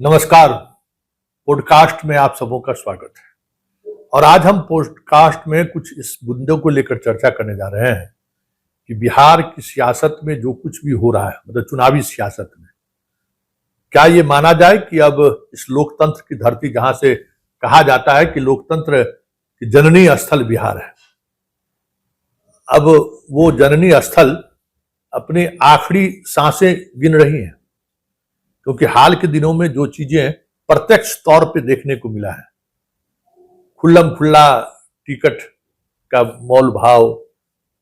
नमस्कार। पॉडकास्ट में आप सबों का स्वागत है। और आज हम पॉडकास्ट में कुछ इस मुद्दों को लेकर चर्चा करने जा रहे हैं कि बिहार की सियासत में जो कुछ भी हो रहा है, मतलब चुनावी सियासत में, क्या ये माना जाए कि अब इस लोकतंत्र की धरती, जहां से कहा जाता है कि लोकतंत्र की जननी स्थल बिहार है, अब वो जननी स्थल अपनी आखिरी सांसें गिन रही है। क्योंकि हाल के दिनों में जो चीजें प्रत्यक्ष तौर पे देखने को मिला है, खुल्लम खुल्ला टिकट का मोल भाव,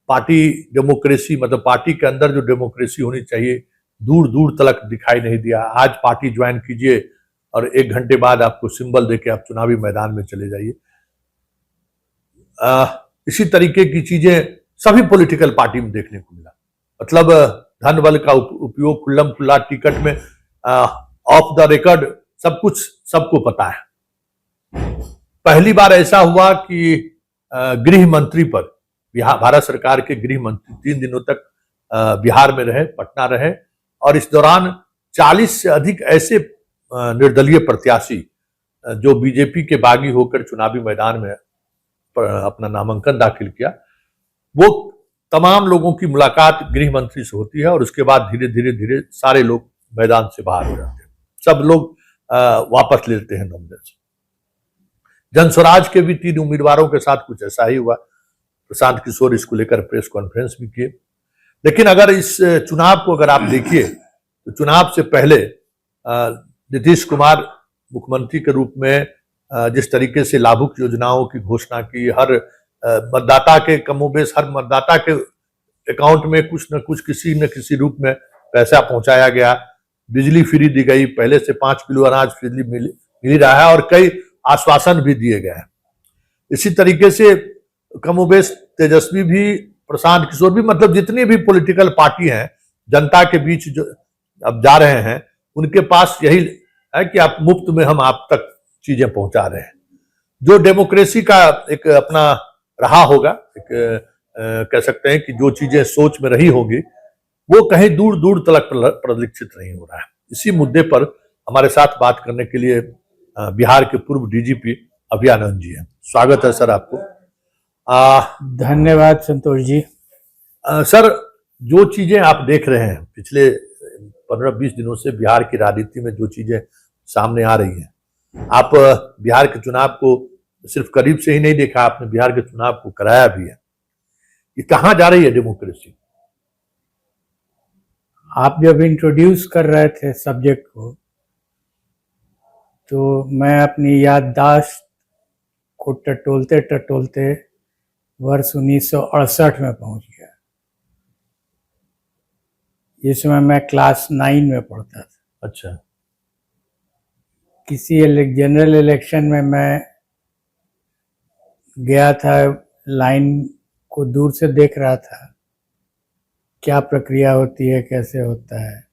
पार्टी डेमोक्रेसी, मतलब पार्टी के अंदर जो डेमोक्रेसी होनी चाहिए, दूर दूर तक दिखाई नहीं दिया। आज पार्टी ज्वाइन कीजिए और 1 घंटे बाद आपको सिंबल देके आप चुनावी मैदान में चले जाइए। इसी तरीके की चीजें सभी पॉलिटिकल पार्टी में देखने को मिला। मतलब धन बल का उपयोग, खुल्लम खुल्ला टिकट में, ऑफ द रिकॉर्ड, सब कुछ सबको पता है। पहली बार ऐसा हुआ कि गृह मंत्री पर, भारत सरकार के गृह मंत्री 3 दिनों तक बिहार में रहे, पटना रहे, और इस दौरान 40 से अधिक ऐसे निर्दलीय प्रत्याशी जो बीजेपी के बागी होकर चुनावी मैदान में अपना नामांकन दाखिल किया, वो तमाम लोगों की मुलाकात गृह मंत्री से होती है और उसके बाद धीरे धीरे धीरे सारे लोग मैदान से बाहर हो जाते हैं, सब लोग वापस लेते हैं नॉमिनेशन। जनस्वराज के भी 3 उम्मीदवारों के साथ कुछ ऐसा ही हुआ। प्रशांत किशोर इसको लेकर प्रेस कॉन्फ्रेंस भी किए। लेकिन अगर इस चुनाव को अगर आप देखिए तो चुनाव से पहले नीतीश कुमार मुख्यमंत्री के रूप में जिस तरीके से लाभुक योजनाओं की घोषणा की, हर मतदाता के कमोबेश हर मतदाता के अकाउंट में कुछ न कुछ किसी न किसी रूप में पैसा पहुंचाया गया। बिजली फ्री दी गई, पहले से 5 किलो अनाज फ्री मिल रहा है और कई आश्वासन भी दिए गए हैं। इसी तरीके से कमोबेश तेजस्वी भी, प्रशांत किशोर भी, मतलब जितनी भी पॉलिटिकल पार्टी हैं जनता के बीच जो अब जा रहे हैं, उनके पास यही है कि आप मुफ्त में हम आप तक चीजें पहुंचा रहे हैं। जो डेमोक्रेसी का एक अपना रहा होगा, एक कह सकते हैं कि जो चीजें सोच में रही होगी, वो कहीं दूर दूर तक परिलक्षित नहीं हो रहा है। इसी मुद्दे पर हमारे साथ बात करने के लिए बिहार के पूर्व डीजीपी अभय आनंद जी हैं। स्वागत है सर आपको। धन्यवाद संतोष जी। सर, जो चीजें आप देख रहे हैं पिछले 15-20 दिनों से बिहार की राजनीति में जो चीजें सामने आ रही हैं, आप बिहार के चुनाव को सिर्फ करीब से ही नहीं देखा, आपने बिहार के चुनाव को कराया भी है। ये कहाँ जा रही है डेमोक्रेसी? आप जब इंट्रोड्यूस कर रहे थे सब्जेक्ट को, तो मैं अपनी याददाश्त को टटोलते टटोलते वर्ष 1968 में पहुंच गया। इस समय मैं क्लास 9 में पढ़ता था। अच्छा। किसी जनरल इलेक्शन में मैं गया था, लाइन को दूर से देख रहा था, क्या प्रक्रिया होती है, कैसे होता है।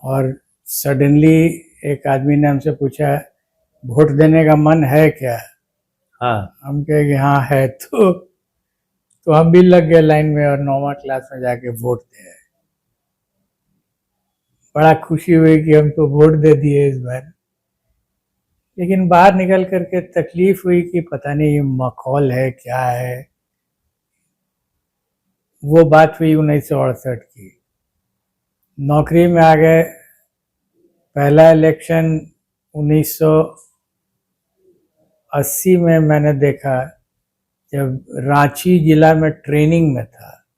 और सडनली एक आदमी ने हमसे पूछा, वोट देने का मन है क्या? हाँ। हम कहे कि हाँ है। तो हम भी लग गए लाइन में और 9वां क्लास में जाके वोट दे। बड़ा खुशी हुई कि हम तो वोट दे दिए इस बार। लेकिन बाहर निकल करके तकलीफ हुई कि पता नहीं ये माहौल है क्या है। वो बात हुई 1968 की। नौकरी में आ गए। पहला इलेक्शन 1980 में मैंने देखा, जब रांची जिला में ट्रेनिंग में था,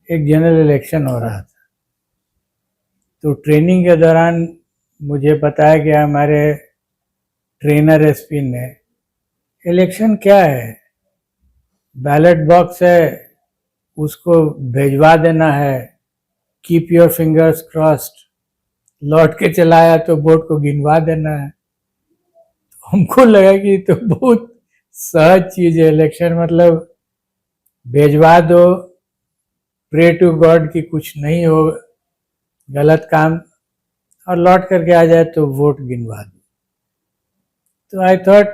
एक जनरल इलेक्शन हो रहा था। तो ट्रेनिंग के दौरान मुझे बताया गया हमारे ट्रेनर एसपी ने, इलेक्शन क्या है, बैलेट बॉक्स है, उसको भेजवा देना है, कीप योर फिंगर्स क्रॉस्ड, लौट के चलाया तो वोट को गिनवा देना है। तो हमको लगा कि तो बहुत सहज चीज है इलेक्शन, मतलब भेजवा दो, प्रे टू गॉड कि कुछ नहीं हो गलत काम, और लौट करके आ जाए तो वोट गिनवा दो। तो I thought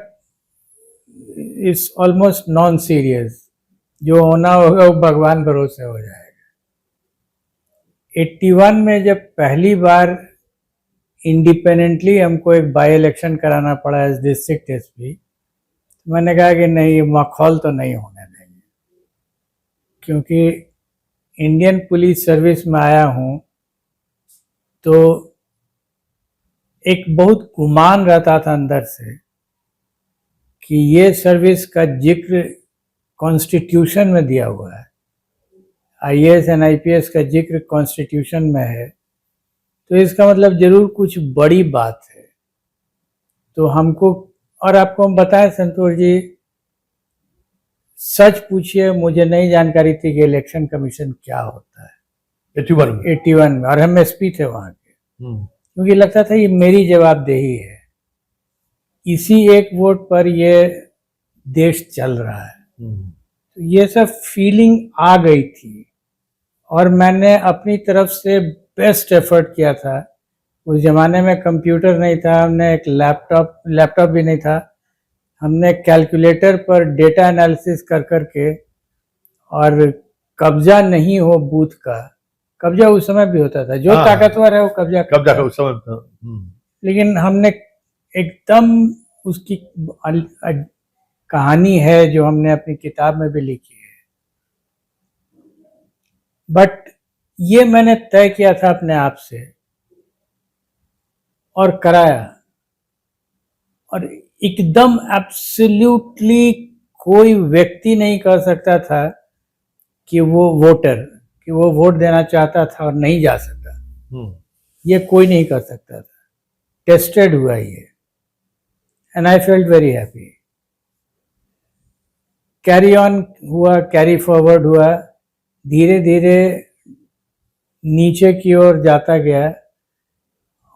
it's almost non serious, जो होना होगा वो भगवान भरोसे हो जाएगा। 81 में जब पहली बार इंडिपेंडेंटली हमको एक बाई इलेक्शन कराना पड़ा एज डिस्ट्रिक्ट एसपी। मैंने कहा कि नहीं, ये मखौल तो नहीं होने देंगे, क्योंकि इंडियन पुलिस सर्विस में आया हूँ तो एक बहुत गुमान रहता था अंदर से कि ये सर्विस का जिक्र कॉन्स्टिट्यूशन में दिया हुआ है, आईएएस एंड आईपीएस का जिक्र कॉन्स्टिट्यूशन में है, तो इसका मतलब जरूर कुछ बड़ी बात है। तो हमको, और आपको हम बताएं संतोष जी, सच पूछिए, मुझे नहीं जानकारी थी कि इलेक्शन कमीशन क्या होता है 81 में, और हम एसपी थे वहाँ के, क्योंकि लगता था ये मेरी जवाबदेही है, इसी एक वोट पर ये देश चल रहा है। तो ये सब फीलिंग आ गई थी और मैंने अपनी तरफ से बेस्ट एफर्ट किया था। उस जमाने में कंप्यूटर नहीं था, हमने एक लैपटॉप भी नहीं था, हमने कैलकुलेटर पर डेटा एनालिसिस कर करके, और कब्जा नहीं हो बूथ का, कब्जा उस समय भी होता था, जो ताकतवर है वो कब्जा का उस समय था। लेकिन हमने एकदम उसकी कहानी है जो हमने अपनी किताब में भी लिखी है, बट ये मैंने तय किया था अपने आप से और कराया, और एकदम एब्सोल्युटली कोई व्यक्ति नहीं कह सकता था कि वो वोट देना चाहता था और नहीं जा सकता। ये कोई नहीं कर सकता था। टेस्टेड हुआ ये, and I felt very happy. Carry on हुआ, कैरी फॉरवर्ड हुआ, धीरे धीरे नीचे की ओर जाता गया,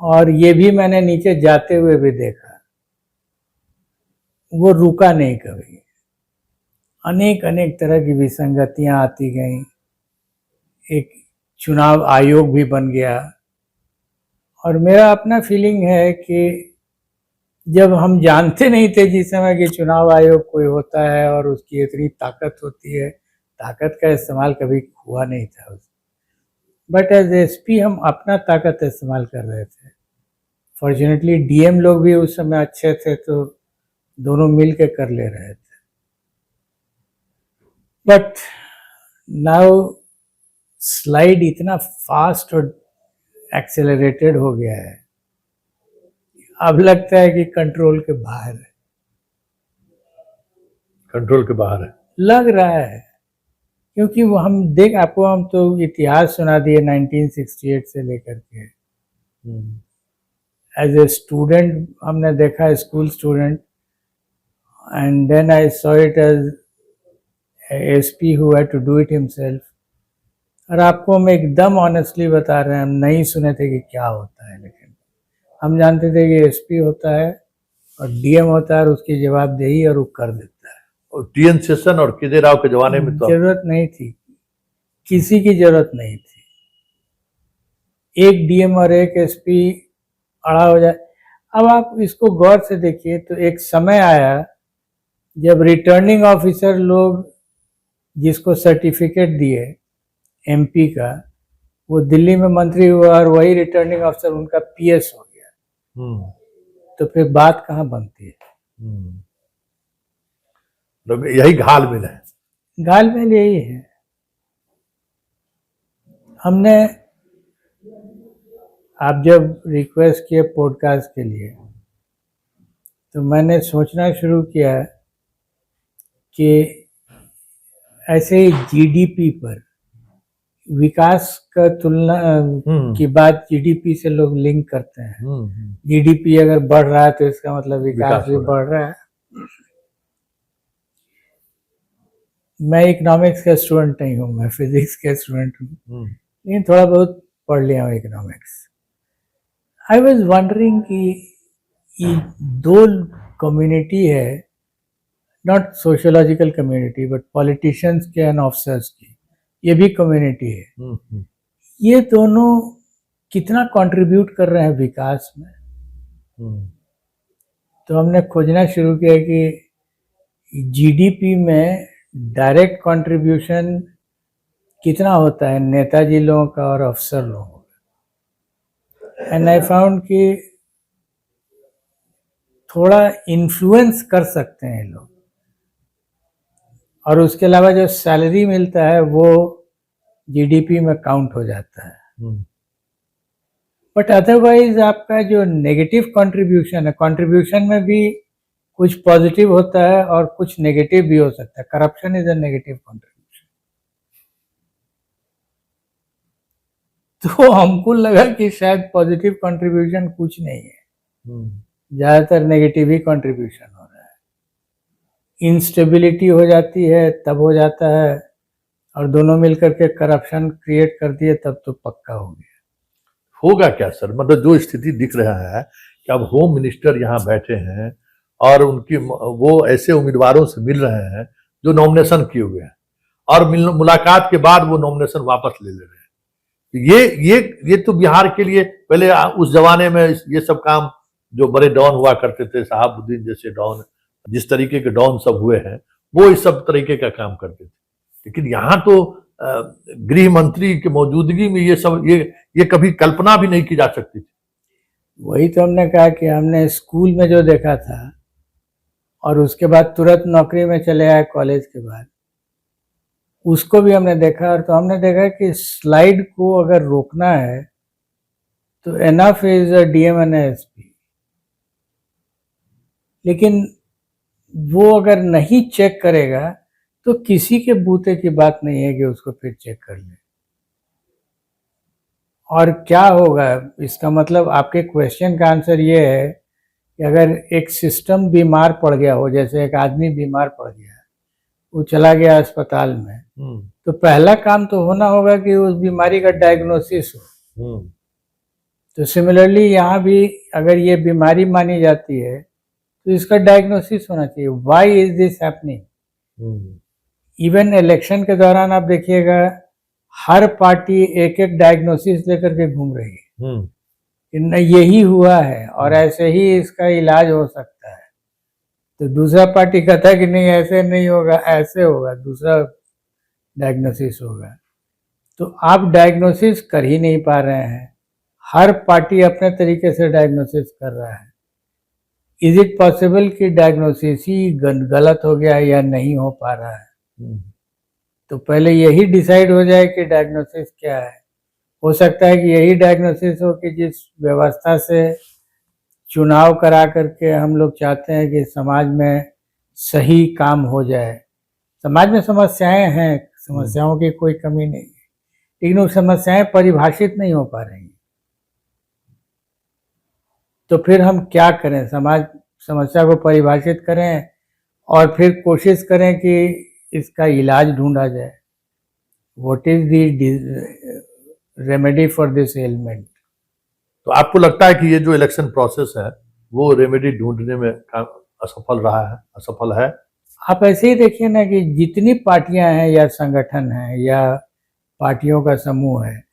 और ये भी मैंने नीचे जाते हुए भी देखा, वो रुका नहीं कभी। अनेक अनेक तरह की विसंगतियां आती गईं, एक चुनाव आयोग भी बन गया, और मेरा अपना फीलिंग है कि जब हम जानते नहीं थे जिस समय कि चुनाव आयोग कोई होता है और उसकी इतनी ताकत होती है, ताकत का इस्तेमाल कभी हुआ नहीं था उसमें, बट एज एसपी हम अपना ताकत इस्तेमाल कर रहे थे। फॉर्चुनेटली डीएम लोग भी उस समय अच्छे थे, तो दोनों मिल के कर ले रहे थे। बट नाउ स्लाइड इतना फास्ट और एक्सेलरेटेड हो गया है, अब लगता है कि कंट्रोल के बाहर है। कंट्रोल के बाहर है लग रहा है, क्योंकि वो हम तो इतिहास सुना दिए 1968 से लेकर के। एज ए स्टूडेंट हमने देखा, school student, and then I saw it as SP who had to do it himself. और आपको हम एकदम ऑनेस्टली बता रहे हैं, हम नहीं सुने थे कि क्या होता है, लेकिन हम जानते थे कि एसपी होता है और डीएम होता है और उसकी जवाबदेही, और वो कर देता है। और टीएन शेषन और केजे राव के जमाने में तो जरूरत नहीं थी, किसी की जरूरत नहीं थी। एक डीएम और एक एसपी अड़ा हो जाए। अब आप इसको गौर से देखिए, तो एक समय आया जब रिटर्निंग ऑफिसर लोग जिसको सर्टिफिकेट दिए एमपी का, वो दिल्ली में मंत्री हुआ और वही रिटर्निंग ऑफिसर उनका पीएस हो गया। तो फिर बात कहाँ बनती है? तो यही घालमेल है। घालमेल यही है। हमने, आप जब रिक्वेस्ट किए पॉडकास्ट के लिए, तो मैंने सोचना शुरू किया कि ऐसे ही जीडीपी पर, विकास का तुलना की बात जीडीपी से लोग लिंक करते हैं। जीडीपी अगर बढ़ रहा है तो इसका मतलब विकास भी बढ़ रहा है। मैं इकोनॉमिक्स का स्टूडेंट नहीं हूँ, मैं फिजिक्स का स्टूडेंट हूँ, लेकिन थोड़ा बहुत पढ़ लिया हूँ इकोनॉमिक्स। आई वाज वंडरिंग कि ये दो कम्युनिटी है, not sociological community but politicians के एंड ऑफिसर्स की, ये भी कम्युनिटी है। ये दोनों कितना कंट्रीब्यूट कर रहे हैं विकास में? तो हमने खोजना शुरू किया कि जीडीपी में डायरेक्ट कंट्रीब्यूशन कितना होता है नेताजी लोगों का और अफसर लोगों का। एंड आई फाउंड कि थोड़ा इन्फ्लुएंस कर सकते हैं लोग, और उसके अलावा जो सैलरी मिलता है वो जीडीपी में काउंट हो जाता है। बट अदरवाइज आपका जो नेगेटिव कंट्रीब्यूशन है, कंट्रीब्यूशन में भी कुछ पॉजिटिव होता है और कुछ नेगेटिव भी हो सकता है। Corruption is a negative contribution. तो हमको लगा कि शायद पॉजिटिव कंट्रीब्यूशन कुछ नहीं है, ज्यादातर नेगेटिव ही कंट्रीब्यूशन हो रहा है। इंस्टेबिलिटी हो जाती है तब हो जाता है, और दोनों मिलकर के करप्शन क्रिएट कर दिए तब तो पक्का हो गया। होगा क्या सर? मतलब जो स्थिति दिख रहा है कि अब होम मिनिस्टर यहाँ बैठे हैं और उनकी वो ऐसे उम्मीदवारों से मिल रहे हैं जो नॉमिनेशन किए हुए हैं, और मुलाकात के बाद वो नॉमिनेशन वापस ले रहे हैं। ये तो बिहार के लिए, पहले उस जमाने में ये सब काम जो बड़े डॉन हुआ करते थे, शहाबुद्दीन जैसे डॉन, जिस तरीके के डॉन सब हुए हैं, वो इस सब तरीके का काम करते थे। लेकिन यहाँ तो गृह मंत्री की मौजूदगी में ये सब ये कभी कल्पना भी नहीं की जा सकती थी। वही तो हमने कहा कि हमने स्कूल में जो देखा था और उसके बाद तुरंत नौकरी में चले आए कॉलेज के बाद, उसको भी हमने देखा। और तो हमने देखा कि स्लाइड को अगर रोकना है तो enough is a DM and SP, लेकिन वो अगर नहीं चेक करेगा तो किसी के बूते की बात नहीं है कि उसको फिर चेक कर ले। और क्या होगा, इसका मतलब आपके क्वेश्चन का आंसर ये है कि अगर एक सिस्टम बीमार पड़ गया हो, जैसे एक आदमी बीमार पड़ गया, वो चला गया अस्पताल में, तो पहला काम तो होना होगा कि उस बीमारी का डायग्नोसिस हो। तो सिमिलरली यहाँ भी अगर ये बीमारी मानी जाती है तो इसका डायग्नोसिस होना चाहिए। Why is this happening? Even election के दौरान आप देखिएगा हर पार्टी एक एक डायग्नोसिस लेकर के घूम रही है कि यही हुआ है और ऐसे ही इसका इलाज हो सकता है। तो दूसरा पार्टी कहता है कि नहीं ऐसे नहीं होगा, ऐसे होगा, दूसरा डायग्नोसिस होगा। तो आप डायग्नोसिस कर ही नहीं पा रहे हैं, हर पार्टी अपने तरीके से डायग्नोसिस कर रहा है। इज इट पॉसिबल कि डायग्नोसिस ही गलत हो गया या नहीं हो पा रहा है? तो पहले यही डिसाइड हो जाए कि डायग्नोसिस क्या है। हो सकता है कि यही डायग्नोसिस हो कि जिस व्यवस्था से चुनाव करा करके हम लोग चाहते हैं कि समाज में सही काम हो जाए। समाज में समस्याएं हैं, समस्याओं की कोई कमी नहीं है, लेकिन वो समस्याएं परिभाषित नहीं हो पा रही। तो फिर हम क्या करें? समाज समस्या को परिभाषित करें और फिर कोशिश करें कि इसका इलाज ढूंढा जाए। What is the remedy for this element? तो आपको लगता है कि ये जो इलेक्शन प्रोसेस है वो रेमेडी ढूंढने में असफल है? आप ऐसे ही देखिए ना कि जितनी पार्टियां हैं या संगठन हैं या पार्टियों का समूह है,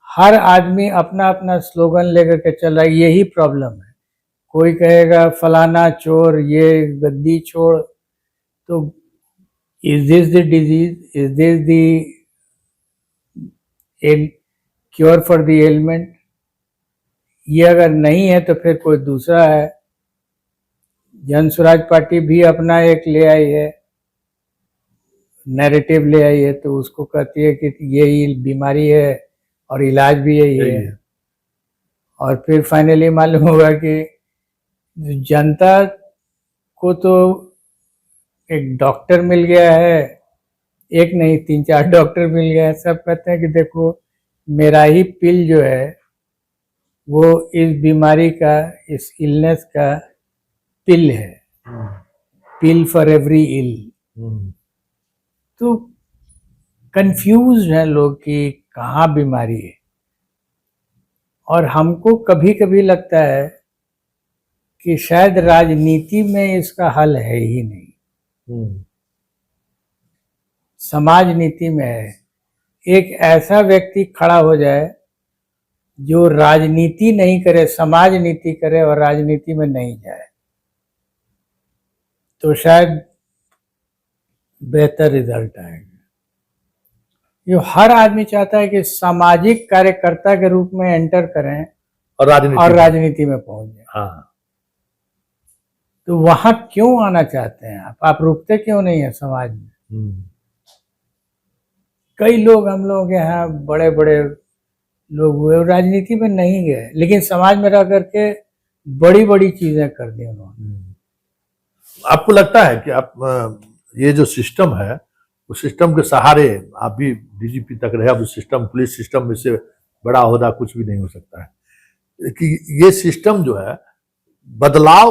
हर आदमी अपना अपना स्लोगन लेकर के चल रहा है। यही प्रॉब्लम है। कोई कहेगा फलाना चोर, ये गद्दी छोड़। तो is this the disease? Is this the cure for the element? ये अगर नहीं है तो फिर कोई दूसरा है। जन स्वराज पार्टी भी अपना एक ले आई है, नैरेटिव ले आई है, तो उसको कहती है कि यही बीमारी है और इलाज भी यही है। और फिर फाइनली मालूम होगा कि जनता को तो एक डॉक्टर मिल गया है, एक नहीं 3-4 डॉक्टर मिल गया है। सब कहते हैं कि देखो मेरा ही पिल जो है वो इस बीमारी का, इस इलनेस का पिल है, पिल फॉर एवरी इल। तो कंफ्यूज हैं लोग कि कहाँ बीमारी है। और हमको कभी कभी लगता है कि शायद राजनीति में इसका हल है ही नहीं, समाज नीति में है। एक ऐसा व्यक्ति खड़ा हो जाए जो राजनीति नहीं करे, समाज नीति करे और राजनीति में नहीं जाए, तो शायद बेहतर रिजल्ट आएगा। ये हर आदमी चाहता है कि सामाजिक कार्यकर्ता के रूप में एंटर करें और राजनीति में पहुंच जाए। हाँ, तो वहां क्यों आना चाहते हैं आप रुकते क्यों नहीं है समाज में? कई लोग हम लोग के यहाँ बड़े बड़े लोग हुए और राजनीति में नहीं गए, लेकिन समाज में रह करके बड़ी बड़ी चीजें कर दी उन्होंने। आपको लगता है कि आप ये जो सिस्टम है उस सिस्टम के सहारे आप भी डीजीपी तक रहे, अब उस सिस्टम पुलिस सिस्टम में से बड़ा होदा कुछ भी नहीं हो सकता है कि ये सिस्टम जो है बदलाव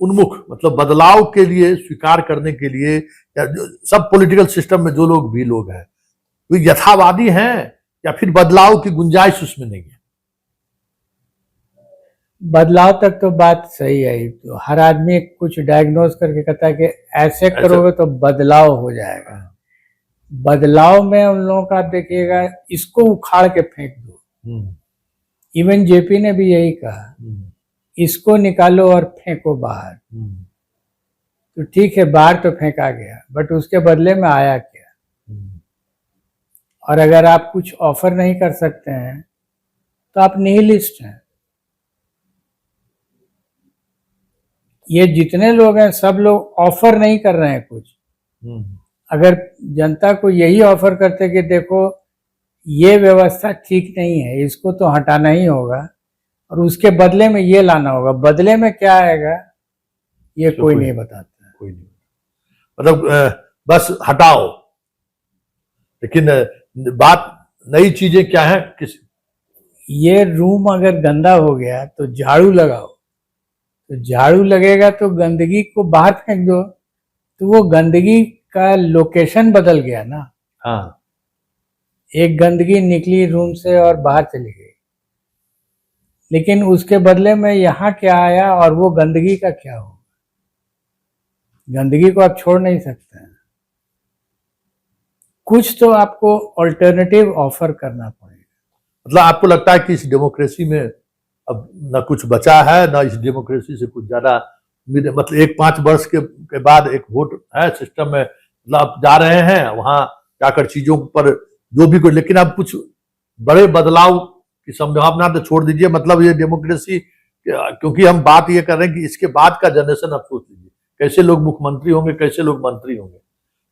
उन्मुख, मतलब बदलाव के लिए स्वीकार करने के लिए, या सब पॉलिटिकल सिस्टम में जो लोग भी लोग हैं वो यथावादी हैं या फिर बदलाव की गुंजाइश उसमें नहीं है? बदलाव तक तो बात सही है, तो हर आदमी कुछ डायग्नोज करके कहता है कि ऐसे करोगे तो बदलाव हो जाएगा। बदलाव में उन लोगों का आप देखिएगा, इसको उखाड़ के फेंक दो। इवन जेपी ने भी यही कहा, इसको निकालो और फेंको बाहर। तो ठीक है, बाहर तो फेंका गया, बट उसके बदले में आया क्या? और अगर आप कुछ ऑफर नहीं कर सकते हैं तो आप निहिलिस्ट हैं। ये जितने लोग हैं सब लोग ऑफर नहीं कर रहे हैं कुछ। अगर जनता को यही ऑफर करते कि देखो ये व्यवस्था ठीक नहीं है, इसको तो हटाना ही होगा और उसके बदले में ये लाना होगा, बदले में क्या आएगा ये कोई नहीं बताता। कोई नहीं, मतलब बस हटाओ। लेकिन बात नई चीजें क्या है, किस ये रूम अगर गंदा हो गया तो झाड़ू लगाओ, तो झाड़ू लगेगा तो गंदगी को बाहर फेंक दो, तो वो गंदगी का लोकेशन बदल गया ना। हाँ, एक गंदगी निकली रूम से और बाहर चली गई, लेकिन उसके बदले में यहाँ क्या आया और वो गंदगी का क्या होगा? गंदगी को आप छोड़ नहीं सकते हैं, कुछ तो आपको अल्टरनेटिव ऑफर करना पड़ेगा। मतलब आपको लगता है कि इस डेमोक्रेसी में अब न कुछ बचा है, न इस डेमोक्रेसी से कुछ ज्यादा, मतलब एक 5 वर्ष के बाद एक वोट है सिस्टम में, मतलब आप जा रहे हैं वहां जाकर चीजों पर जो भी कोई, लेकिन अब कुछ बड़े बदलाव की संभावना तो छोड़ दीजिए। मतलब ये डेमोक्रेसी, क्योंकि हम बात ये कर रहे हैं कि इसके बाद का जनरेशन आप सोच लीजिए कैसे लोग मुख्यमंत्री होंगे, कैसे लोग मंत्री होंगे।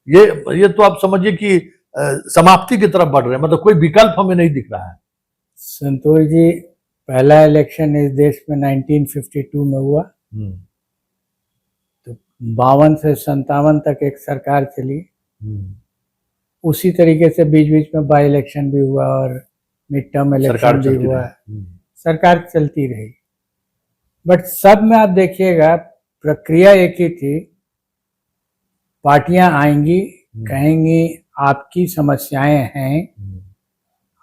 ये तो आप समझिए कि समाप्ति की तरफ बढ़ रहे हैं, मतलब कोई विकल्प हमें नहीं दिख रहा है। संतोष जी, पहला इलेक्शन इस देश में 1952 में हुआ, तो 52 से 57 तक एक सरकार चली। उसी तरीके से बीच बीच में बाई इलेक्शन भी हुआ और मिड टर्म इलेक्शन भी हुआ, सरकार चलती रही। बट सब में आप देखिएगा प्रक्रिया एक ही थी, पार्टियां आएंगी, कहेंगी आपकी समस्याएं हैं,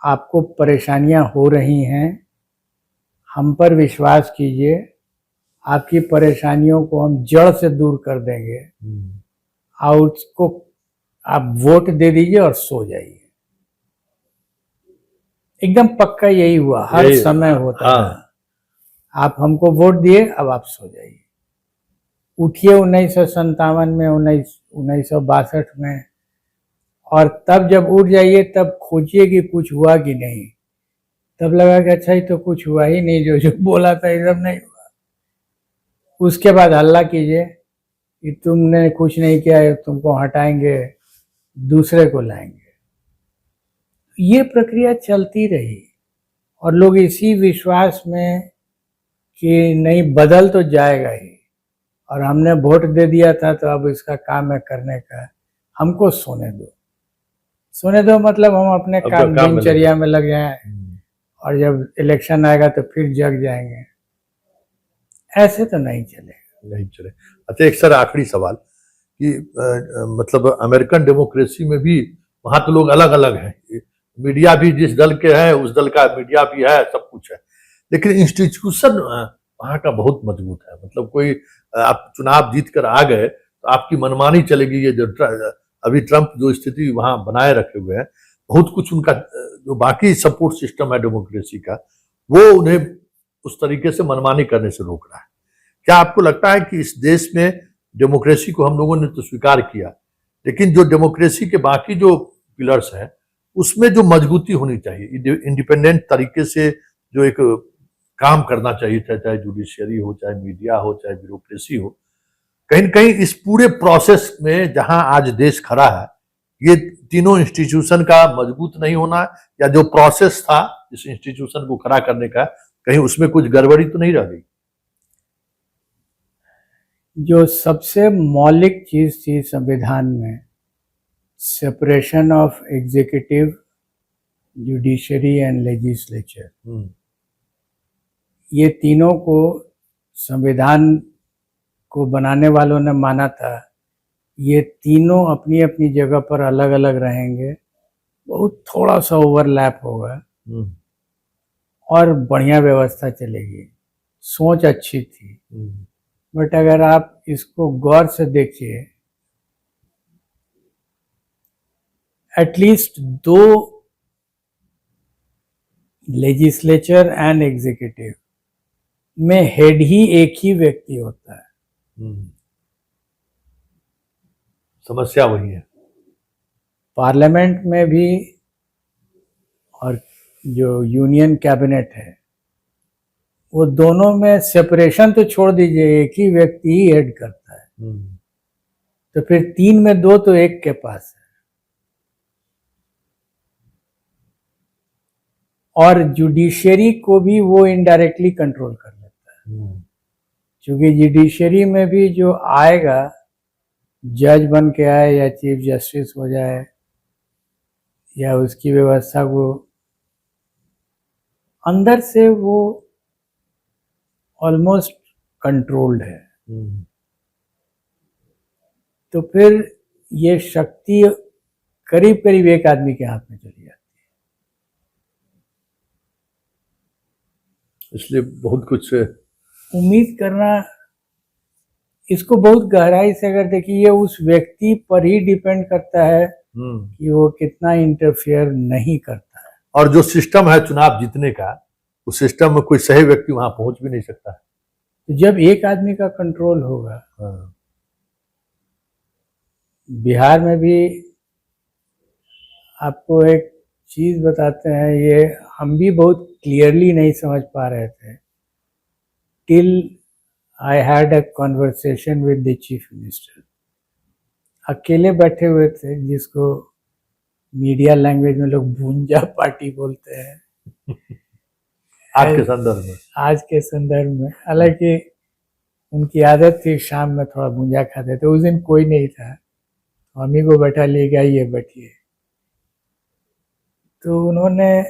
आपको परेशानियां हो रही हैं, हम पर विश्वास कीजिए, आपकी परेशानियों को हम जड़ से दूर कर देंगे और उसको आप वोट दे दीजिए और सो जाइए। एकदम पक्का यही हुआ, हर समय होता था। आप हमको वोट दिए, अब आप सो जाइए। उठिए 1957 में, 1962 में, और तब जब उठ जाइए तब खोजिए कि कुछ हुआ कि नहीं। तब लगा कि अच्छा ही तो कुछ हुआ ही नहीं, जो बोला था ये सब नहीं हुआ। उसके बाद हल्ला कीजिए कि तुमने कुछ नहीं किया, तुमको हटाएंगे, दूसरे को लाएंगे। ये प्रक्रिया चलती रही और लोग इसी विश्वास में कि नहीं बदल तो जाएगा ही, और हमने वोट दे दिया था तो अब इसका काम है करने का, हमको सोने दो मतलब हम अपने काम दिनचर्या में लग जाएं और जब इलेक्शन आएगा तो फिर जग जाएंगे। ऐसे तो नहीं चले। अच्छा, एक सर आखिरी सवाल कि मतलब अमेरिकन डेमोक्रेसी में भी वहां तो लोग अलग अलग हैं, मीडिया भी जिस दल के है उस दल का मीडिया भी है, सब कुछ है, लेकिन इंस्टीट्यूशन वहां का बहुत मजबूत है। मतलब कोई आप चुनाव जीत कर आ गए तो आपकी मनमानी चलेगी। ये जो अभी ट्रंप जो स्थिति वहां बनाए रखे हुए हैं, बहुत कुछ उनका जो बाकी सपोर्ट सिस्टम है डेमोक्रेसी का, वो उन्हें उस तरीके से मनमानी करने से रोक रहा है। क्या आपको लगता है कि इस देश में डेमोक्रेसी को हम लोगों ने तो स्वीकार किया, लेकिन जो डेमोक्रेसी के बाकी जो पिलर्स हैं उसमें जो मजबूती होनी चाहिए, इंडिपेंडेंट तरीके से जो एक काम करना चाहिए, चाहे जुडिशियरी हो, चाहे मीडिया हो, चाहे ब्यूरोक्रेसी हो। कहीं न कहीं इस पूरे प्रोसेस में जहां आज देश खड़ा है, ये तीनों इंस्टीट्यूशन का मजबूत नहीं होना, या जो प्रोसेस था इस इंस्टीट्यूशन को खड़ा करने का, कहीं उसमें कुछ गड़बड़ी तो नहीं रह गई? जो सबसे मौलिक चीज थी संविधान में, separation of executive, judiciary and legislature, ये तीनों को संविधान को बनाने वालों ने माना था, ये तीनों अपनी अपनी जगह पर अलग अलग रहेंगे, बहुत थोड़ा सा ओवरलैप होगा और बढ़िया व्यवस्था चलेगी। सोच अच्छी थी, बट अगर आप इसको गौर से देखिए, एटलीस्ट दो लेजिस्लेचर एंड एग्जीक्यूटिव में हेड ही एक ही व्यक्ति होता है। समस्या वही है। पार्लियामेंट में भी और जो यूनियन कैबिनेट है, वो दोनों में सेपरेशन तो छोड़ दीजिए, एक ही व्यक्ति ही हेड करता है। तो फिर 3 में 2 तो एक के पास है। और जुडिशरी को भी वो इनडायरेक्टली कंट्रोल कर लेता है, क्योंकि जुडिशरी में भी जो आएगा, जज बन के आए या चीफ जस्टिस हो जाए या उसकी व्यवस्था को अंदर से वो ऑलमोस्ट कंट्रोल्ड है। तो फिर ये शक्ति करीब करीब एक आदमी के हाथ में चली जाती है। इसलिए बहुत कुछ उम्मीद करना, इसको बहुत गहराई से अगर देखिए, ये उस व्यक्ति पर ही डिपेंड करता है कि वो कितना इंटरफियर नहीं करता है। और जो सिस्टम है चुनाव जीतने का, उस सिस्टम में कोई सही व्यक्ति वहां पहुंच भी नहीं सकता है। तो जब एक आदमी का कंट्रोल होगा, बिहार में भी आपको एक चीज बताते हैं, ये हम भी बहुत क्लियरली नहीं समझ पा रहे थे till I had a conversation with the chief minister. अकेले बैठे हुए थे, जिसको मीडिया लैंग्वेज में लोग भूंजा पार्टी बोलते हैं आज के संदर्भ में। आज के संदर्भ में, हालांकि उनकी आदत थी शाम में थोड़ा भूंजा खाते थे। उस दिन कोई नहीं था, मम्मी को बैठा ले गया, ये बैठिए। तो उन्होंने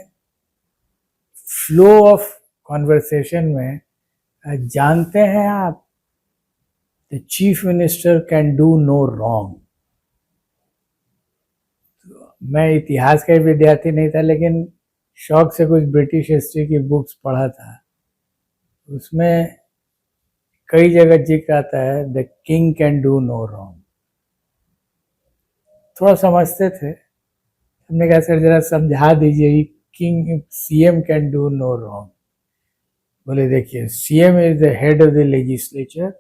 फ्लो ऑफ कॉन्वर्सेशन में, जानते हैं आप, the chief minister can do no wrong. मैं इतिहास का विद्यार्थी नहीं था, लेकिन शौक से कुछ ब्रिटिश हिस्ट्री की बुक्स पढ़ा था। उसमें कई जगह जिक्र आता है, the king can do no wrong. थोड़ा समझते थे, हमने कहा सर जरा समझा दीजिए, king CM can do no wrong. बोले देखिए, CM is the head of the legislature.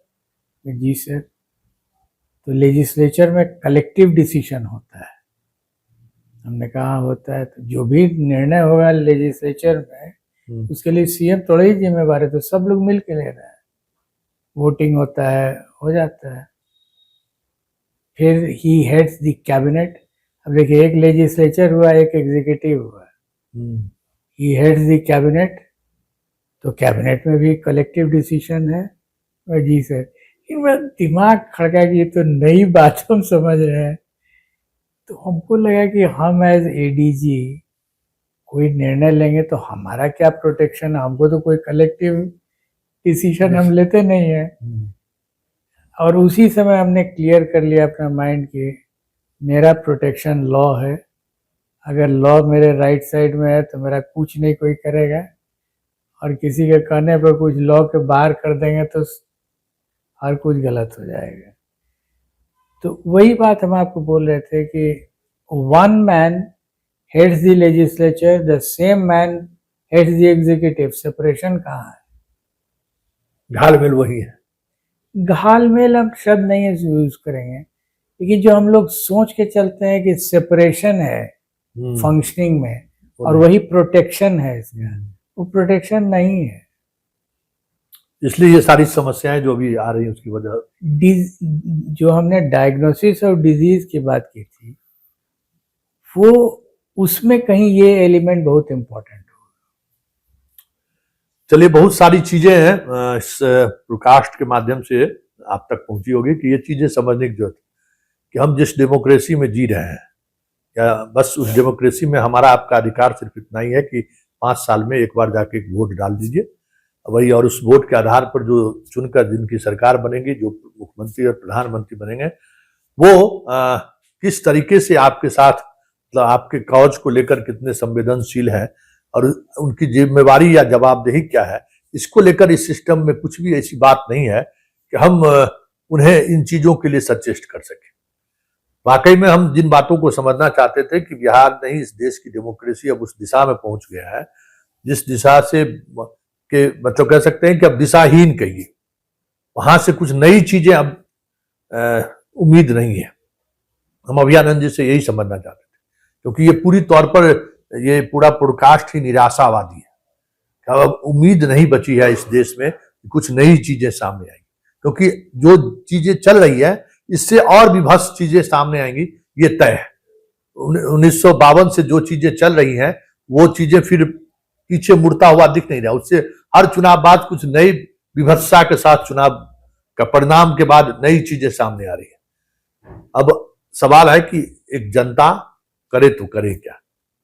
जी सर। तो लेजिस्लेचर में कलेक्टिव डिसीजन होता है। हमने कहा होता है, तो जो भी निर्णय होगा लेजिस्लेचर में, उसके लिए सीएम थोड़ा ही जिम्मेवार है, तो सब लोग मिल के ले रहे हैं, वोटिंग होता है, हो जाता है। फिर ही हेड्स द कैबिनेट। अब देखिए, एक लेजिस्लेचर हुआ, एक एग्जीक्यूटिव हुआ। ही हेड्स द कैबिनेट, तो कैबिनेट में भी कलेक्टिव डिसीजन है। जी सर। मेरा दिमाग खड़का कि ये तो नई बात हम समझ रहे हैं। तो हमको लगा कि हम एज एडीजी कोई निर्णय लेंगे तो हमारा क्या प्रोटेक्शन है, हमको तो कोई कलेक्टिव डिसीजन हम लेते नहीं है। और उसी समय हमने क्लियर कर लिया अपना माइंड कि मेरा प्रोटेक्शन लॉ है। अगर लॉ मेरे राइट साइड में है तो मेरा कुछ नहीं कोई करेगा, और किसी के कहने पर कुछ लॉ के बाहर कर देंगे तो हर कुछ गलत हो जाएगा। तो वही बात हम आपको बोल रहे थे कि one man heads the legislature, the same man heads the executive. Separation कहाँ है? घालमेल वही है। घालमेल हम शब्द नहीं यूज करेंगे, लेकिन जो हम लोग सोच के चलते हैं कि सेपरेशन है फंक्शनिंग में और वही प्रोटेक्शन है इसका, वो प्रोटेक्शन नहीं है। इसलिए ये सारी समस्याएं जो अभी आ रही हैं उसकी वजह। जो हमने डायग्नोसिस और डिजीज की बात की थी, वो उसमें कहीं ये एलिमेंट बहुत इम्पोर्टेंट हो। चलिए, बहुत सारी चीजें हैं इस ब्रॉडकास्ट के माध्यम से आप तक पहुंची होगी कि ये चीजें समझने की जरूरत है कि हम जिस डेमोक्रेसी में जी रहे हैं, या बस उस डेमोक्रेसी में हमारा आपका अधिकार सिर्फ इतना ही है कि 5 साल में एक बार जाके एक वोट डाल दीजिए वही, और उस वोट के आधार पर जो चुनकर जिनकी सरकार बनेगी, जो मुख्यमंत्री और प्रधानमंत्री बनेंगे, वो किस तरीके से आपके साथ, मतलब आपके कौज को लेकर कितने संवेदनशील है और उनकी जिम्मेवारी या जवाबदेही क्या है, इसको लेकर इस सिस्टम में कुछ भी ऐसी बात नहीं है कि हम उन्हें इन चीजों के लिए सचेष्ट कर सकें। वाकई में हम जिन बातों को समझना चाहते थे कि बिहार नहीं, इस देश की डेमोक्रेसी अब उस दिशा में पहुंच गया है जिस दिशा से के मतलब कह सकते हैं कि अब दिशाहीन कहिए, वहां से कुछ नई चीजें अब उम्मीद नहीं है। हम अभियानंद जी से यही समझना चाहते थे, क्योंकि ये पूरी तौर पर ये पूरा पॉडकास्ट ही निराशावादी है। अब उम्मीद नहीं बची है इस देश में कि कुछ नई चीजें सामने आएंगी, क्योंकि जो चीजें चल रही है इससे और भी भ्रष्ट चीजें सामने आएंगी, ये तय है। 1952 से जो चीजें चल रही हैं वो चीजें फिर पीछे मुड़ता हुआ दिख नहीं रहा। उससे हर चुनाव बाद कुछ नई विभत्सता के साथ चुनाव का परिणाम के बाद नई चीजें सामने आ रही है। अब सवाल है कि एक जनता करे तो करे क्या,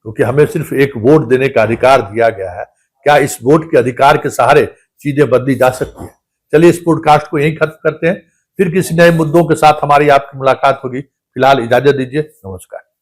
क्योंकि हमें सिर्फ एक वोट देने का अधिकार दिया गया है। क्या इस वोट के अधिकार के सहारे चीजें बदली जा सकती है? चलिए, इस पॉडकास्ट को यहीं खत्म करते हैं, फिर किसी नए मुद्दों के साथ हमारी आपकी मुलाकात होगी। फिलहाल इजाजत दीजिए, नमस्कार।